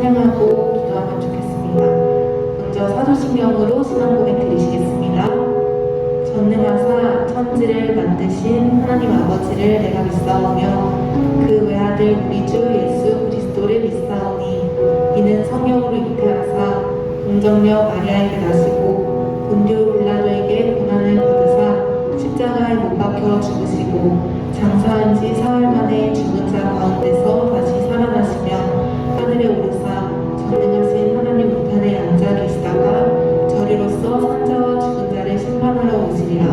찬양하고 기도하면 좋겠습니다. 먼저 사도신경으로 신앙 고백 드리시겠습니다. 전능하사 천지를 만드신 하나님 아버지를 내가 믿사오며 그 외아들 우리 주 예수 그리스도를 믿사오니 이는 성령으로 잉태하사 동정녀 마리아에게 나시고 본디오 빌라도에게 고난을 받으사 십자가에 못 박혀 죽으시고 장사한 지 사흘 만에 죽은 자 가운데서 다시 살아나시며 하늘에 오르사 전능하신 하나님 우편에 앉아 계시다가 저리로서 산자와 죽은 자를 심판하러 오시리라.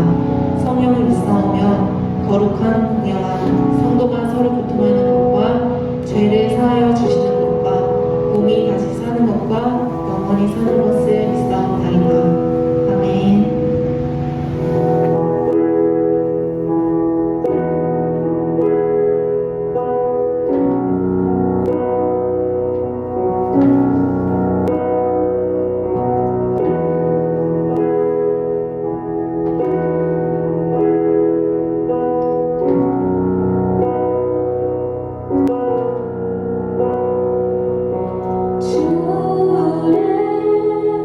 성령을 믿사오며 거룩한 공예와 성도가 서로 교통하는 것과 죄를 사하여 주시는 것과 몸이 다시 사는 것과 영원히 사는 것을 믿사옵나이다. 아멘. 주를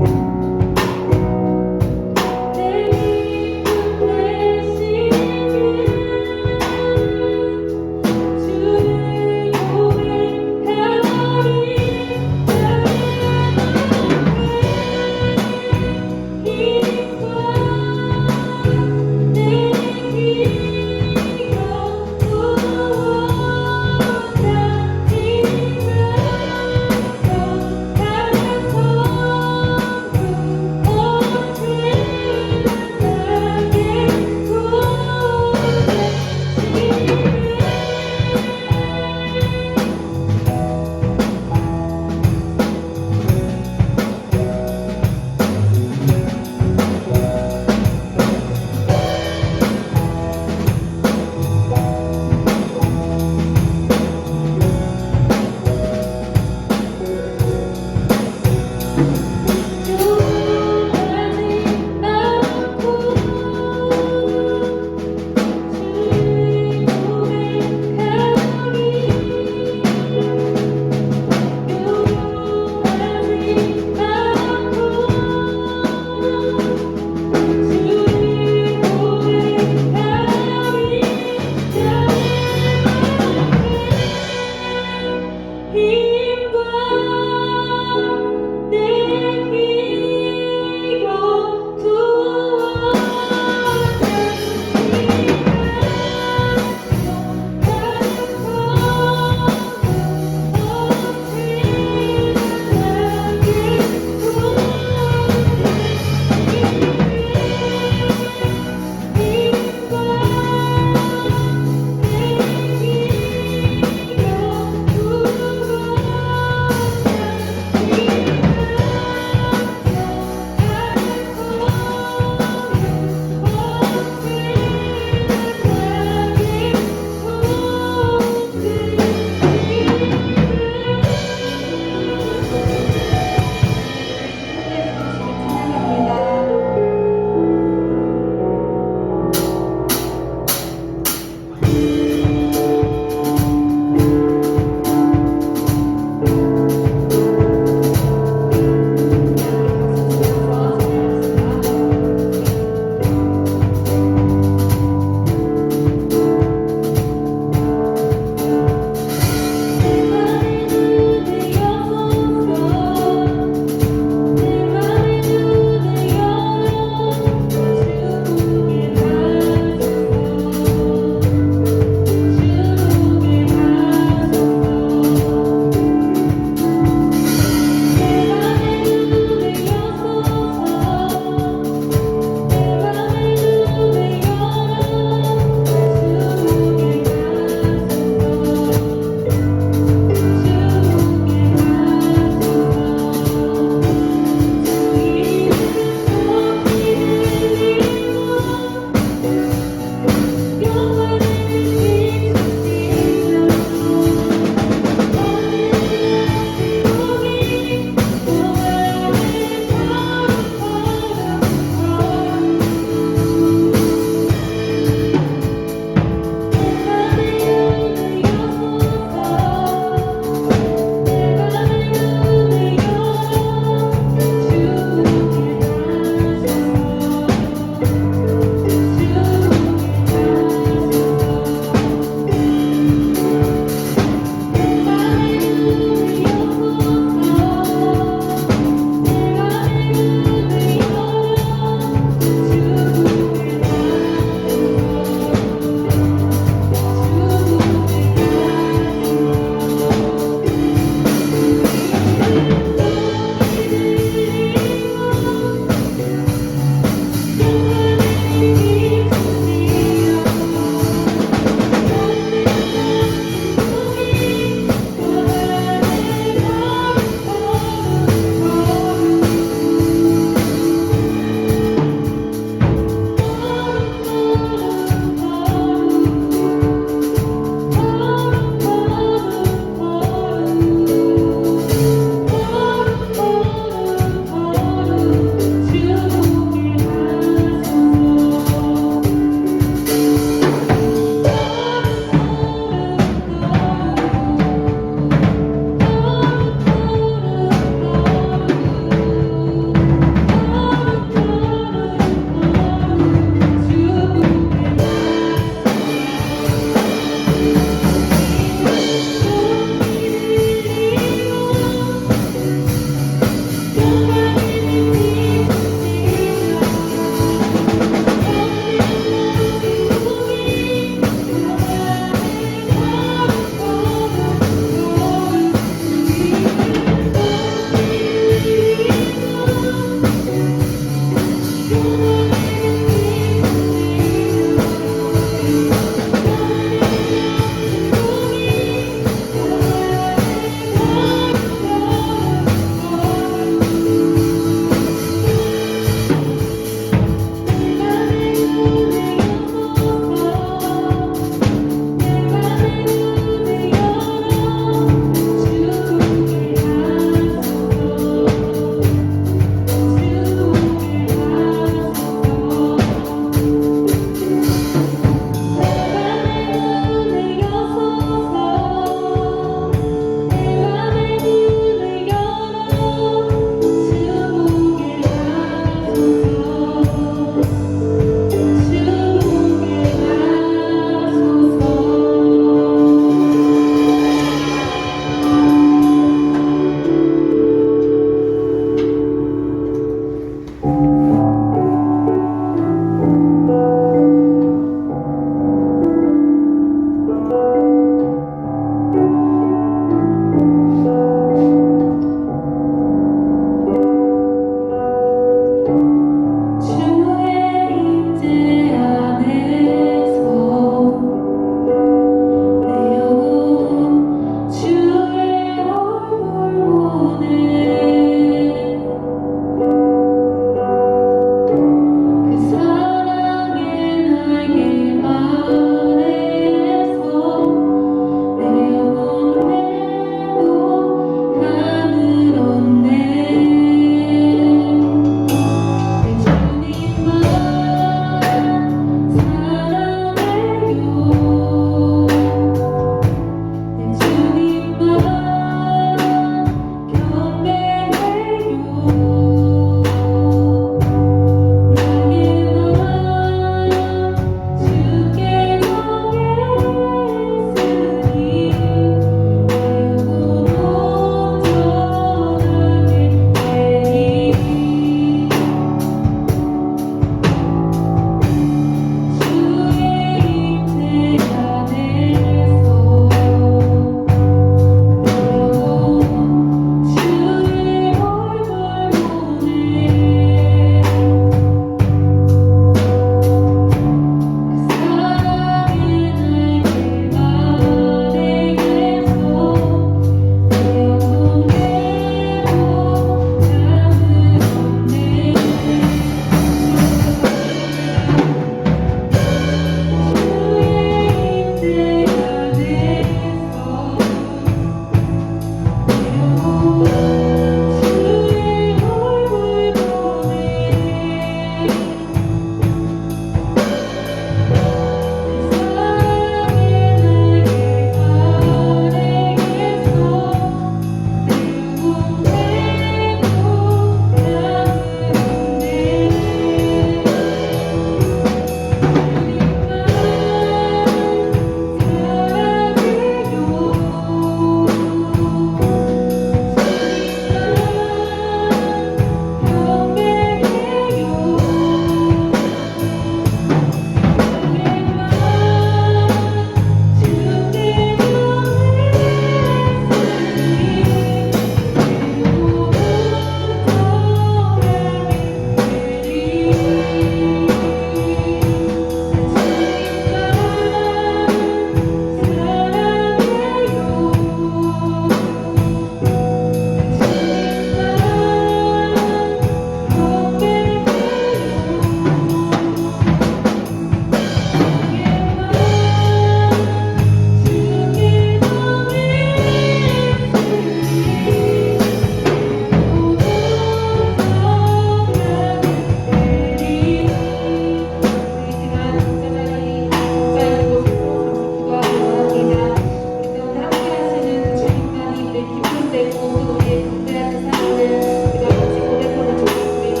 모두 우리의 경배하는 사랑을 우리가 같이 고백하면 좋겠습니다.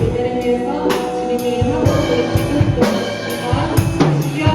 예배를 위해서 주님의 이름으로 기도드리겠습니다. 주여.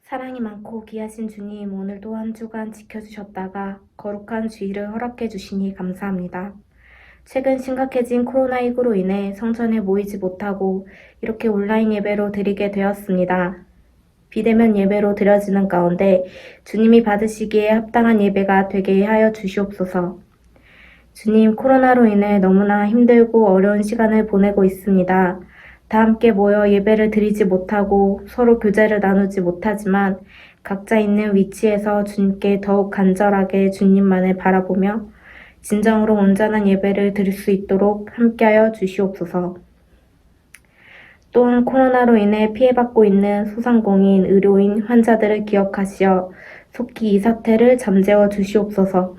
사랑이 많고 귀하신 주님, 오늘도 한 주간 지켜주셨다가 거룩한 주일을 허락해 주시니 감사합니다. 최근 심각해진 코로나19로 인해 성전에 모이지 못하고 이렇게 온라인 예배로 드리게 되었습니다. 비대면 예배로 드려지는 가운데 주님이 받으시기에 합당한 예배가 되게 하여 주시옵소서. 주님, 코로나로 인해 너무나 힘들고 어려운 시간을 보내고 있습니다. 다 함께 모여 예배를 드리지 못하고 서로 교제를 나누지 못하지만 각자 있는 위치에서 주님께 더욱 간절하게 주님만을 바라보며 진정으로 온전한 예배를 드릴 수 있도록 함께하여 주시옵소서. 또한 코로나로 인해 피해받고 있는 소상공인, 의료인, 환자들을 기억하시어 속히 이 사태를 잠재워 주시옵소서.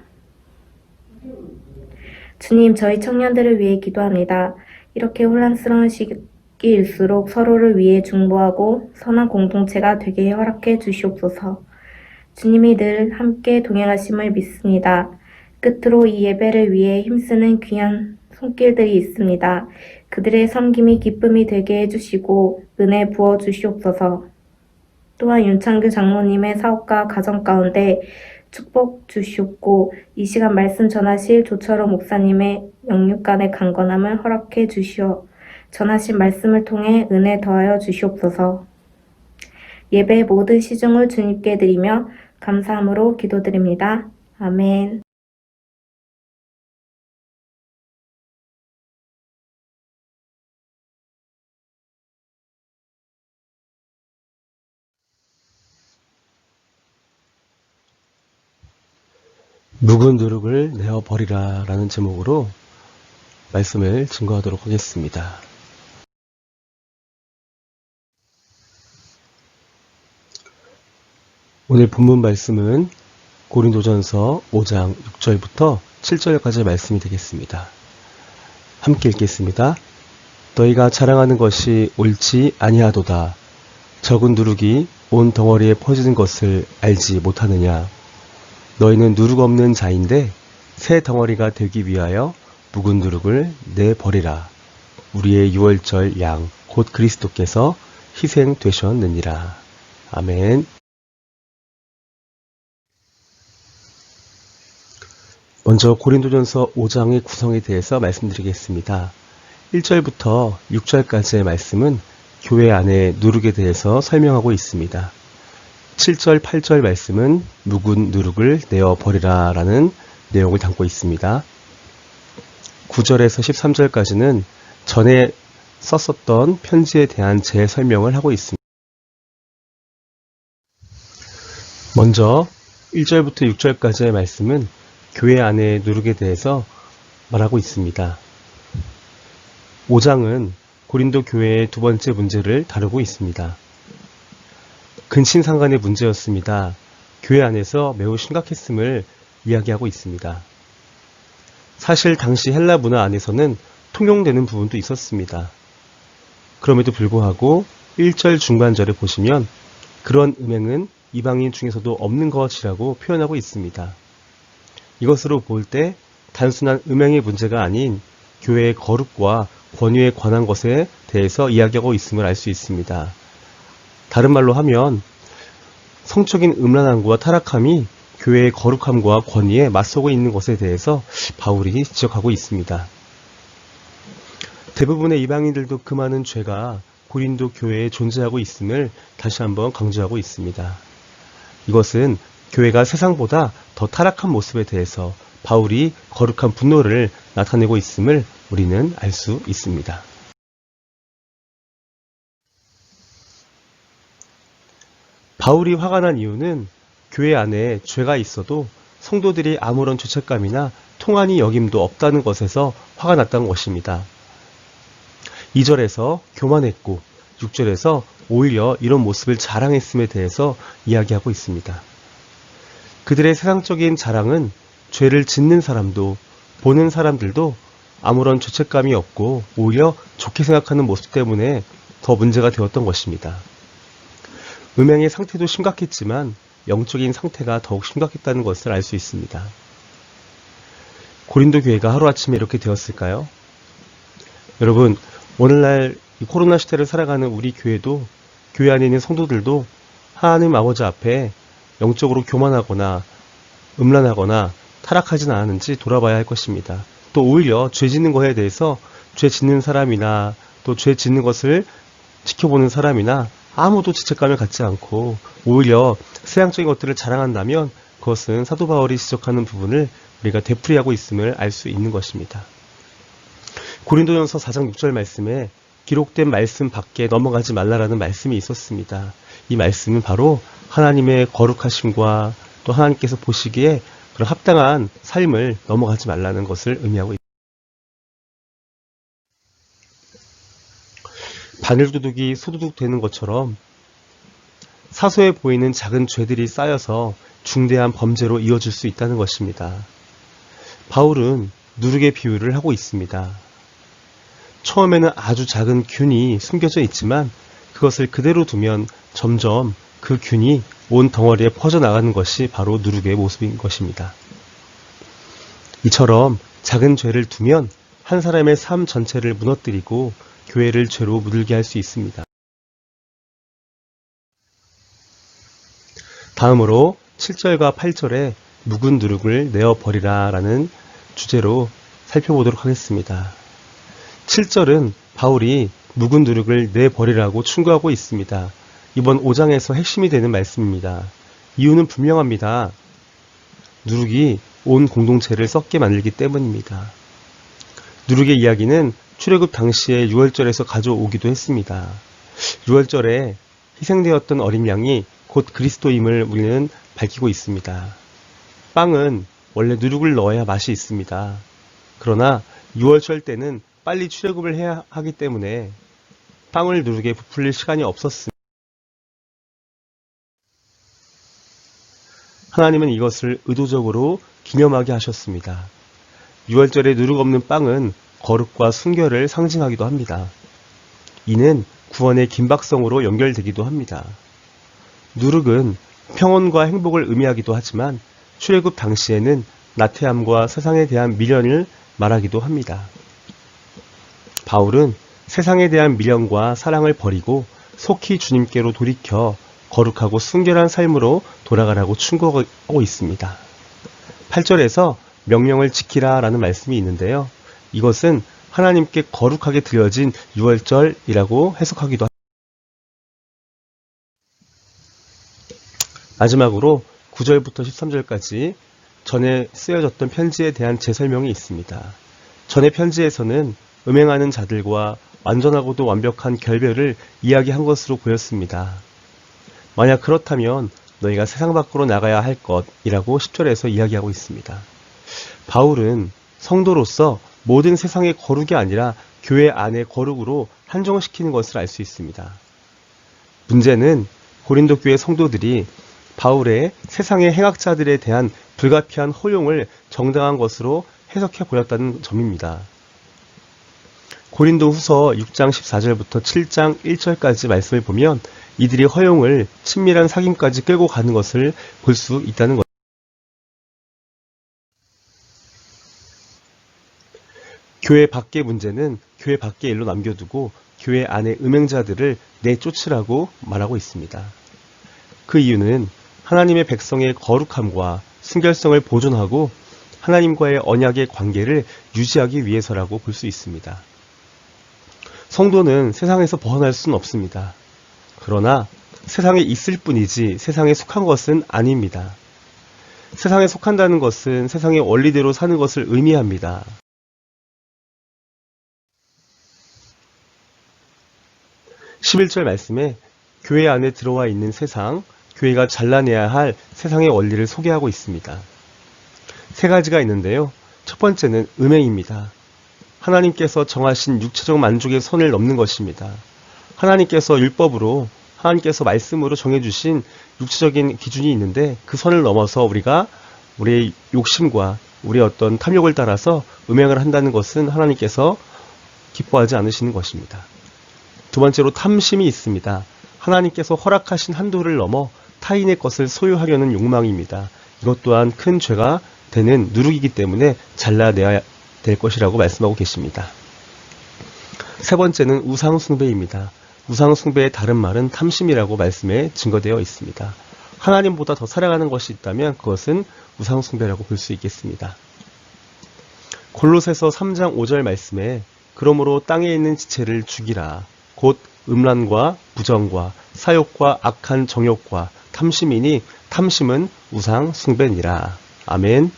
주님, 저희 청년들을 위해 기도합니다. 이렇게 혼란스러운 시기일수록 서로를 위해 중보하고 선한 공동체가 되게 허락해 주시옵소서. 주님이 늘 함께 동행하심을 믿습니다. 끝으로 이 예배를 위해 힘쓰는 귀한 손길들이 있습니다. 그들의 섬김이 기쁨이 되게 해주시고 은혜 부어 주시옵소서. 또한 윤창규 장로님의 사업과 가정 가운데 축복 주시옵고 이 시간 말씀 전하실 조철호 목사님의 영육간의 강건함을 허락해 주시어 전하신 말씀을 통해 은혜 더하여 주시옵소서. 예배의 모든 시중을 주님께 드리며 감사함으로 기도드립니다. 아멘. 묵은 누룩을 내어버리라 라는 제목으로 말씀을 증거하도록 하겠습니다. 오늘 본문 말씀은 고린도전서 5장 6절부터 7절까지의 말씀이 되겠습니다. 함께 읽겠습니다. 너희가 자랑하는 것이 옳지 아니하도다. 적은 누룩이 온 덩어리에 퍼지는 것을 알지 못하느냐. 너희는 누룩 없는 자인데 새 덩어리가 되기 위하여 묵은 누룩을 내버리라. 우리의 유월절 양 곧 그리스도께서 희생되셨느니라. 아멘. 먼저 고린도전서 5장의 구성에 대해서 말씀드리겠습니다. 1절부터 6절까지의 말씀은 교회 안의 누룩에 대해서 설명하고 있습니다. 7절, 8절 말씀은 묵은 누룩을 내어버리라 라는 내용을 담고 있습니다. 9절에서 13절까지는 전에 썼었던 편지에 대한 재설명을 하고 있습니다. 먼저 1절부터 6절까지의 말씀은 교회 안의 누룩에 대해서 말하고 있습니다. 5장은 고린도 교회의 두 번째 문제를 다루고 있습니다. 근친상간의 문제였습니다. 교회 안에서 매우 심각했음을 이야기하고 있습니다. 사실 당시 헬라 문화 안에서는 통용되는 부분도 있었습니다. 그럼에도 불구하고 1절 중반절에 보시면 그런 음행은 이방인 중에서도 없는 것이라고 표현하고 있습니다. 이것으로 볼 때 단순한 음행의 문제가 아닌 교회의 거룩과 권위에 관한 것에 대해서 이야기하고 있음을 알 수 있습니다. 다른 말로 하면 성적인 음란함과 타락함이 교회의 거룩함과 권위에 맞서고 있는 것에 대해서 바울이 지적하고 있습니다. 대부분의 이방인들도 그 많은 죄가 고린도 교회에 존재하고 있음을 다시 한번 강조하고 있습니다. 이것은 교회가 세상보다 더 타락한 모습에 대해서 바울이 거룩한 분노를 나타내고 있음을 우리는 알 수 있습니다. 바울이 화가 난 이유는 교회 안에 죄가 있어도 성도들이 아무런 죄책감이나 통한이 여김도 없다는 것에서 화가 났다는 것입니다. 2절에서 교만했고 6절에서 오히려 이런 모습을 자랑했음에 대해서 이야기하고 있습니다. 그들의 세상적인 자랑은 죄를 짓는 사람도 보는 사람들도 아무런 죄책감이 없고 오히려 좋게 생각하는 모습 때문에 더 문제가 되었던 것입니다. 음행의 상태도 심각했지만 영적인 상태가 더욱 심각했다는 것을 알 수 있습니다. 고린도 교회가 하루아침에 이렇게 되었을까요? 여러분, 오늘날 이 코로나 시대를 살아가는 우리 교회도, 교회 안에 있는 성도들도 하나님 아버지 앞에 영적으로 교만하거나 음란하거나 타락하진 않았는지 돌아봐야 할 것입니다. 또 오히려 죄 짓는 것에 대해서 죄 짓는 사람이나 또 죄 짓는 것을 지켜보는 사람이나 아무도 죄책감을 갖지 않고 오히려 세상적인 것들을 자랑한다면 그것은 사도 바울이 지적하는 부분을 우리가 되풀이하고 있음을 알 수 있는 것입니다. 고린도전서 4장 6절 말씀에 기록된 말씀 밖에 넘어가지 말라라는 말씀이 있었습니다. 이 말씀은 바로 하나님의 거룩하심과 또 하나님께서 보시기에 그런 합당한 삶을 넘어가지 말라는 것을 의미하고 있습니다. 바늘도둑이 소도둑 되는 것처럼 사소해 보이는 작은 죄들이 쌓여서 중대한 범죄로 이어질 수 있다는 것입니다. 바울은 누룩의 비유를 하고 있습니다. 처음에는 아주 작은 균이 숨겨져 있지만 그것을 그대로 두면 점점 그 균이 온 덩어리에 퍼져나가는 것이 바로 누룩의 모습인 것입니다. 이처럼 작은 죄를 두면 한 사람의 삶 전체를 무너뜨리고 교회를 죄로 물들게 할 수 있습니다. 다음으로 7절과 8절에 묵은 누룩을 내어버리라 라는 주제로 살펴보도록 하겠습니다. 7절은 바울이 묵은 누룩을 내버리라고 충고하고 있습니다. 이번 5장에서 핵심이 되는 말씀입니다. 이유는 분명합니다. 누룩이 온 공동체를 썩게 만들기 때문입니다. 누룩의 이야기는 출애굽 당시에 6월절에서 가져오기도 했습니다. 6월절에 희생되었던 어린 양이 곧 그리스도임을 우리는 밝히고 있습니다. 빵은 원래 누룩을 넣어야 맛이 있습니다. 그러나 6월절 때는 빨리 출애굽을 해야 하기 때문에 빵을 누룩에 부풀릴 시간이 없었습니다. 하나님은 이것을 의도적으로 기념하게 하셨습니다. 6월절에 누룩 없는 빵은 거룩과 순결을 상징하기도 합니다. 이는 구원의 긴박성으로 연결되기도 합니다. 누룩은 평온과 행복을 의미하기도 하지만 출애굽 당시에는 나태함과 세상에 대한 미련을 말하기도 합니다. 바울은 세상에 대한 미련과 사랑을 버리고 속히 주님께로 돌이켜 거룩하고 순결한 삶으로 돌아가라고 충고하고 있습니다. 8절에서 명령을 지키라 라는 말씀이 있는데요. 이것은 하나님께 거룩하게 드려진 유월절이라고 해석하기도 합니다. 마지막으로 9절부터 13절까지 전에 쓰여졌던 편지에 대한 재설명이 있습니다. 전의 편지에서는 음행하는 자들과 완전하고도 완벽한 결별을 이야기한 것으로 보였습니다. 만약 그렇다면 너희가 세상 밖으로 나가야 할 것이라고 10절에서 이야기하고 있습니다. 바울은 성도로서 모든 세상의 거룩이 아니라 교회 안의 거룩으로 한정시키는 것을 알 수 있습니다. 문제는 고린도 교회 성도들이 바울의 세상의 행악자들에 대한 불가피한 허용을 정당한 것으로 해석해 보였다는 점입니다. 고린도 후서 6장 14절부터 7장 1절까지 말씀을 보면 이들이 허용을 친밀한 사귐까지 끌고 가는 것을 볼 수 있다는 것. 교회 밖의 문제는 교회 밖의 일로 남겨두고 교회 안의 음행자들을 내쫓으라고 말하고 있습니다. 그 이유는 하나님의 백성의 거룩함과 순결성을 보존하고 하나님과의 언약의 관계를 유지하기 위해서라고 볼 수 있습니다. 성도는 세상에서 벗어날 수는 없습니다. 그러나 세상에 있을 뿐이지 세상에 속한 것은 아닙니다. 세상에 속한다는 것은 세상의 원리대로 사는 것을 의미합니다. 11절 말씀에 교회 안에 들어와 있는 세상, 교회가 잘라내야 할 세상의 원리를 소개하고 있습니다. 세 가지가 있는데요. 첫 번째는 음행입니다. 하나님께서 정하신 육체적 만족의 선을 넘는 것입니다. 하나님께서 율법으로, 하나님께서 말씀으로 정해주신 육체적인 기준이 있는데 그 선을 넘어서 우리가 우리의 욕심과 우리의 어떤 탐욕을 따라서 음행을 한다는 것은 하나님께서 기뻐하지 않으시는 것입니다. 두 번째로 탐심이 있습니다. 하나님께서 허락하신 한도를 넘어 타인의 것을 소유하려는 욕망입니다. 이것 또한 큰 죄가 되는 누룩이기 때문에 잘라내야 될 것이라고 말씀하고 계십니다. 세 번째는 우상숭배입니다. 우상숭배의 다른 말은 탐심이라고 말씀에 증거되어 있습니다. 하나님보다 더 사랑하는 것이 있다면 그것은 우상숭배라고 볼 수 있겠습니다. 골로새서 3장 5절 말씀에 그러므로 땅에 있는 지체를 죽이라. 곧 음란과 부정과 사욕과 악한 정욕과 탐심이니 탐심은 우상숭배니라. 아멘.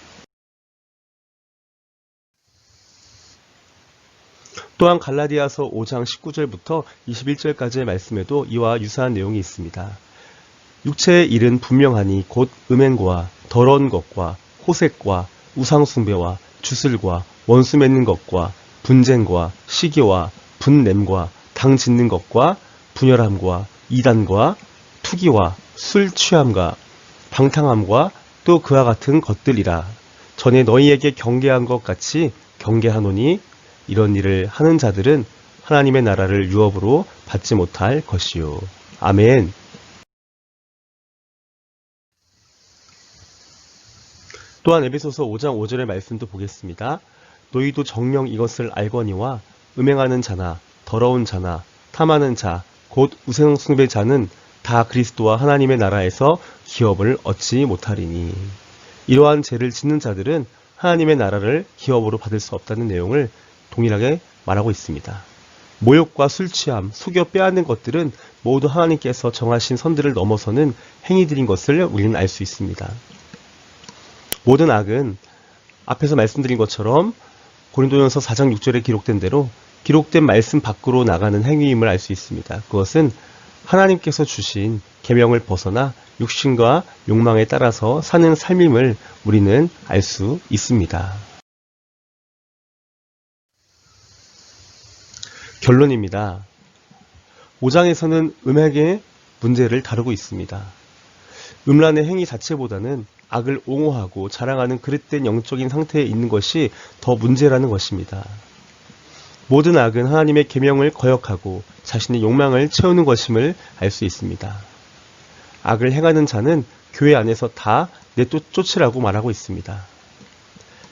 또한 갈라디아서 5장 19절부터 21절까지의 말씀에도 이와 유사한 내용이 있습니다. 육체의 일은 분명하니 곧 음행과 더러운 것과 호색과 우상숭배와 주술과 원수 맺는 것과 분쟁과 시기와 분냄과 당 짓는 것과 분열함과 이단과 투기와 술 취함과 방탕함과 또 그와 같은 것들이라. 전에 너희에게 경계한 것 같이 경계하노니 이런 일을 하는 자들은 하나님의 나라를 유업으로 받지 못할 것이요. 아멘. 또한 에베소서 5장 5절의 말씀도 보겠습니다. 너희도 정녕 이것을 알거니와 음행하는 자나 더러운 자나 탐하는 자 곧 우상숭배자는 다 그리스도와 하나님의 나라에서 기업을 얻지 못하리니. 이러한 죄를 짓는 자들은 하나님의 나라를 기업으로 받을 수 없다는 내용을 동일하게 말하고 있습니다. 모욕과 술 취함, 속여 빼앗는 것들은 모두 하나님께서 정하신 선들을 넘어서는 행위들인 것을 우리는 알 수 있습니다. 모든 악은 앞에서 말씀드린 것처럼 고린도전서 4장 6절에 기록된 대로 기록된 말씀 밖으로 나가는 행위임을 알 수 있습니다. 그것은 하나님께서 주신 계명을 벗어나 육신과 욕망에 따라서 사는 삶임을 우리는 알 수 있습니다. 결론입니다. 5장에서는 음행의 문제를 다루고 있습니다. 음란의 행위 자체보다는 악을 옹호하고 자랑하는 그릇된 영적인 상태에 있는 것이 더 문제라는 것입니다. 모든 악은 하나님의 계명을 거역하고 자신의 욕망을 채우는 것임을 알 수 있습니다. 악을 행하는 자는 교회 안에서 다 내쫓으라고 말하고 있습니다.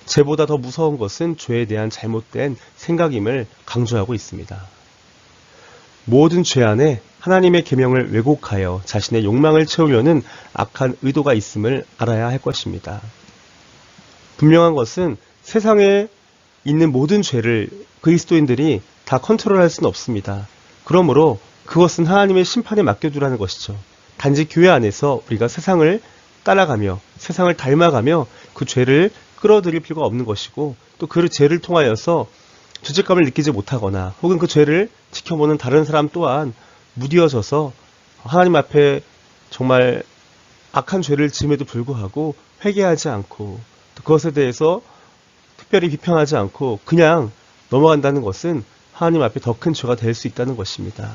죄보다 더 무서운 것은 죄에 대한 잘못된 생각임을 강조하고 있습니다. 모든 죄 안에 하나님의 계명을 왜곡하여 자신의 욕망을 채우려는 악한 의도가 있음을 알아야 할 것입니다. 분명한 것은 세상에 있는 모든 죄를 그리스도인들이 다 컨트롤할 수는 없습니다. 그러므로 그것은 하나님의 심판에 맡겨두라는 것이죠. 단지 교회 안에서 우리가 세상을 따라가며 세상을 닮아가며 그 죄를 끌어들일 필요가 없는 것이고 또 그 죄를 통하여서 죄책감을 느끼지 못하거나 혹은 그 죄를 지켜보는 다른 사람 또한 무디어져서 하나님 앞에 정말 악한 죄를 지음에도 불구하고 회개하지 않고 또 그것에 대해서 특별히 비평하지 않고 그냥 넘어간다는 것은 하나님 앞에 더 큰 죄가 될 수 있다는 것입니다.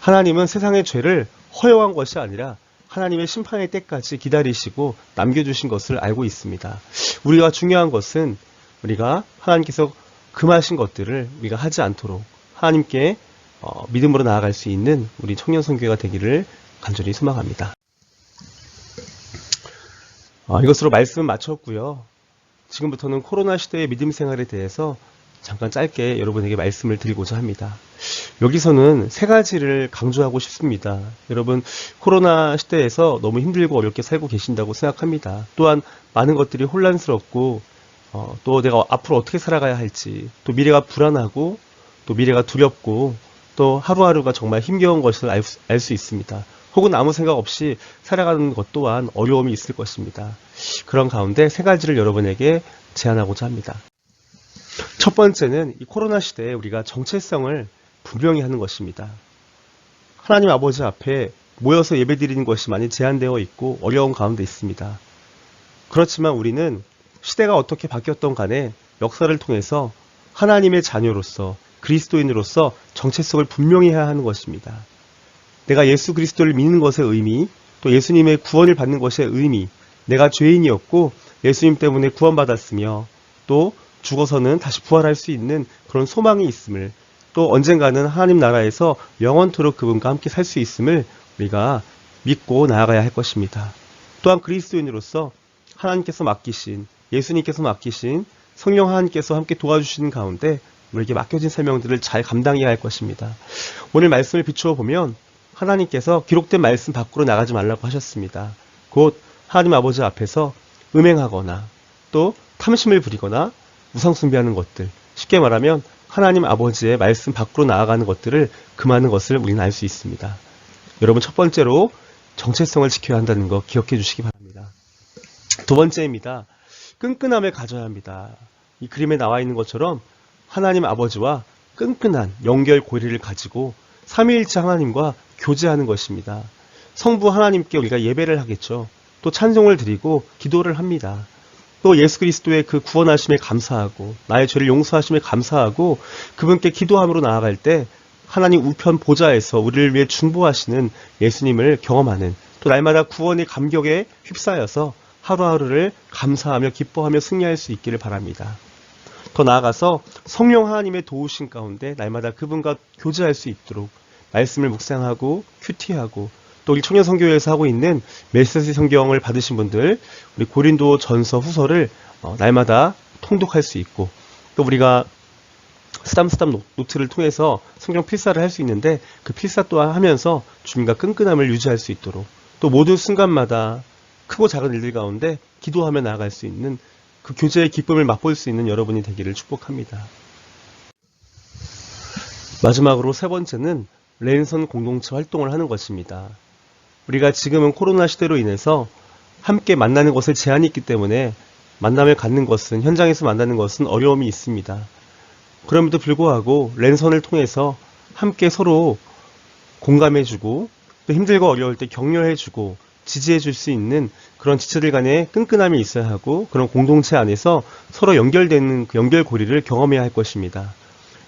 하나님은 세상의 죄를 허용한 것이 아니라 하나님의 심판의 때까지 기다리시고 남겨주신 것을 알고 있습니다. 우리가 중요한 것은 우리가 하나님께서 금하신 것들을 우리가 하지 않도록 하나님께 믿음으로 나아갈 수 있는 우리 청년선교회가 되기를 간절히 소망합니다. 이것으로 말씀 마쳤고요. 지금부터는 코로나 시대의 믿음 생활에 대해서 잠깐 짧게 여러분에게 말씀을 드리고자 합니다. 여기서는 세 가지를 강조하고 싶습니다. 여러분, 코로나 시대에서 너무 힘들고 어렵게 살고 계신다고 생각합니다. 또한 많은 것들이 혼란스럽고 또 내가 앞으로 어떻게 살아가야 할지, 또 미래가 불안하고 또 미래가 두렵고 또 하루하루가 정말 힘겨운 것을 알 수 있습니다. 혹은 아무 생각 없이 살아가는 것 또한 어려움이 있을 것입니다. 그런 가운데 세 가지를 여러분에게 제안하고자 합니다. 첫 번째는 이 코로나 시대에 우리가 정체성을 분명히 하는 것입니다. 하나님 아버지 앞에 모여서 예배드리는 것이 많이 제한되어 있고 어려운 가운데 있습니다. 그렇지만 우리는 시대가 어떻게 바뀌었던 간에 역사를 통해서 하나님의 자녀로서 그리스도인으로서 정체성을 분명히 해야 하는 것입니다. 내가 예수 그리스도를 믿는 것의 의미, 또 예수님의 구원을 받는 것의 의미, 내가 죄인이었고 예수님 때문에 구원받았으며 또 죽어서는 다시 부활할 수 있는 그런 소망이 있음을, 또 언젠가는 하나님 나라에서 영원토록 그분과 함께 살 수 있음을 우리가 믿고 나아가야 할 것입니다. 또한 그리스도인으로서 하나님께서 맡기신, 예수님께서 맡기신 성령 하나님께서 함께 도와주시는 가운데 우리에게 맡겨진 사명들을 잘 감당해야 할 것입니다. 오늘 말씀을 비추어 보면 하나님께서 기록된 말씀 밖으로 나가지 말라고 하셨습니다. 곧 하나님 아버지 앞에서 음행하거나 또 탐심을 부리거나 우상숭배하는 것들, 쉽게 말하면 하나님 아버지의 말씀 밖으로 나아가는 것들을 금하는 것을 우리는 알 수 있습니다. 여러분, 첫 번째로 정체성을 지켜야 한다는 거 기억해 주시기 바랍니다. 두 번째입니다. 끈끈함을 가져야 합니다. 이 그림에 나와 있는 것처럼 하나님 아버지와 끈끈한 연결고리를 가지고 삼위일체 하나님과 교제하는 것입니다. 성부 하나님께 우리가 예배를 하겠죠. 또 찬송을 드리고 기도를 합니다. 또 예수 그리스도의 그 구원하심에 감사하고 나의 죄를 용서하심에 감사하고 그분께 기도함으로 나아갈 때 하나님 우편 보좌에서 우리를 위해 중보하시는 예수님을 경험하는, 또 날마다 구원의 감격에 휩싸여서 하루하루를 감사하며 기뻐하며 승리할 수 있기를 바랍니다. 더 나아가서 성령 하나님의 도우심 가운데 날마다 그분과 교제할 수 있도록 말씀을 묵상하고 큐티하고, 또 우리 청년선교회에서 하고 있는 메시지 성경을 받으신 분들 우리 고린도 전서 후서를 날마다 통독할 수 있고, 또 우리가 쓰담쓰담 노트를 통해서 성경 필사를 할 수 있는데 그 필사 또한 하면서 주님과 끈끈함을 유지할 수 있도록, 또 모든 순간마다 크고 작은 일들 가운데 기도하며 나아갈 수 있는 그 교제의 기쁨을 맛볼 수 있는 여러분이 되기를 축복합니다. 마지막으로 세 번째는 랜선 공동체 활동을 하는 것입니다. 우리가 지금은 코로나 시대로 인해서 함께 만나는 것을 제한이 있기 때문에 만남을 갖는 것은, 현장에서 만나는 것은 어려움이 있습니다. 그럼에도 불구하고 랜선을 통해서 함께 서로 공감해주고 또 힘들고 어려울 때 격려해주고 지지해줄 수 있는 그런 지체들 간의 끈끈함이 있어야 하고, 그런 공동체 안에서 서로 연결되는 그 연결고리를 경험해야 할 것입니다.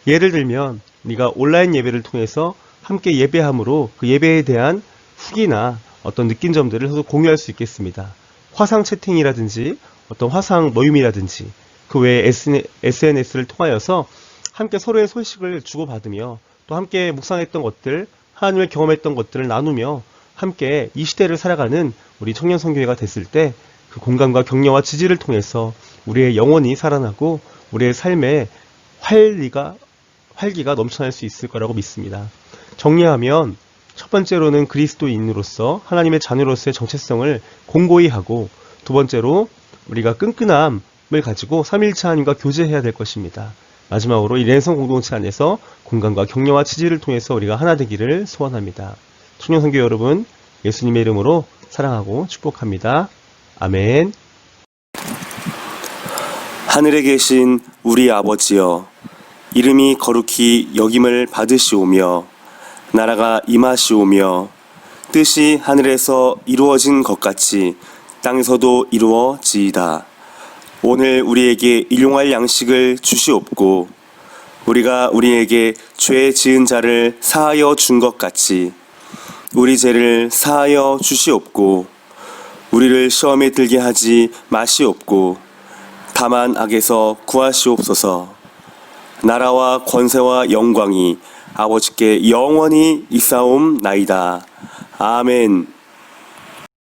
예를 들면 우리가 온라인 예배를 통해서 함께 예배함으로 그 예배에 대한 후기나 어떤 느낀 점들을 서로 공유할 수 있겠습니다. 화상 채팅이라든지 어떤 화상 모임이라든지 그 외에 SNS를 통하여서 함께 서로의 소식을 주고받으며 또 함께 묵상했던 것들, 하나님을 경험했던 것들을 나누며 함께 이 시대를 살아가는 우리 청년선교회가 됐을 때 그 공감과 격려와 지지를 통해서 우리의 영혼이 살아나고 우리의 삶에 활기가 넘쳐날 수 있을 거라고 믿습니다. 정리하면 첫 번째로는 그리스도인으로서 하나님의 자녀로서의 정체성을 공고히 하고, 두 번째로 우리가 끈끈함을 가지고 삼위일체 하나님과 교제해야 될 것입니다. 마지막으로 이 랜선 공동체 안에서 공감과 격려와 지지를 통해서 우리가 하나 되기를 소원합니다. 청년선교 여러분, 예수님의 이름으로 사랑하고 축복합니다. 아멘. 하늘에 계신 우리 아버지여, 이름이 거룩히 여김을 받으시오며 나라가 임하시오며 뜻이 하늘에서 이루어진 것 같이 땅에서도 이루어지이다. 오늘 우리에게 일용할 양식을 주시옵고 우리가 우리에게 죄 지은 자를 사하여 준 것 같이 우리 죄를 사하여 주시옵고 우리를 시험에 들게 하지 마시옵고 다만 악에서 구하시옵소서. 나라와 권세와 영광이 아버지께 영원히 있사옵나이다. 아멘.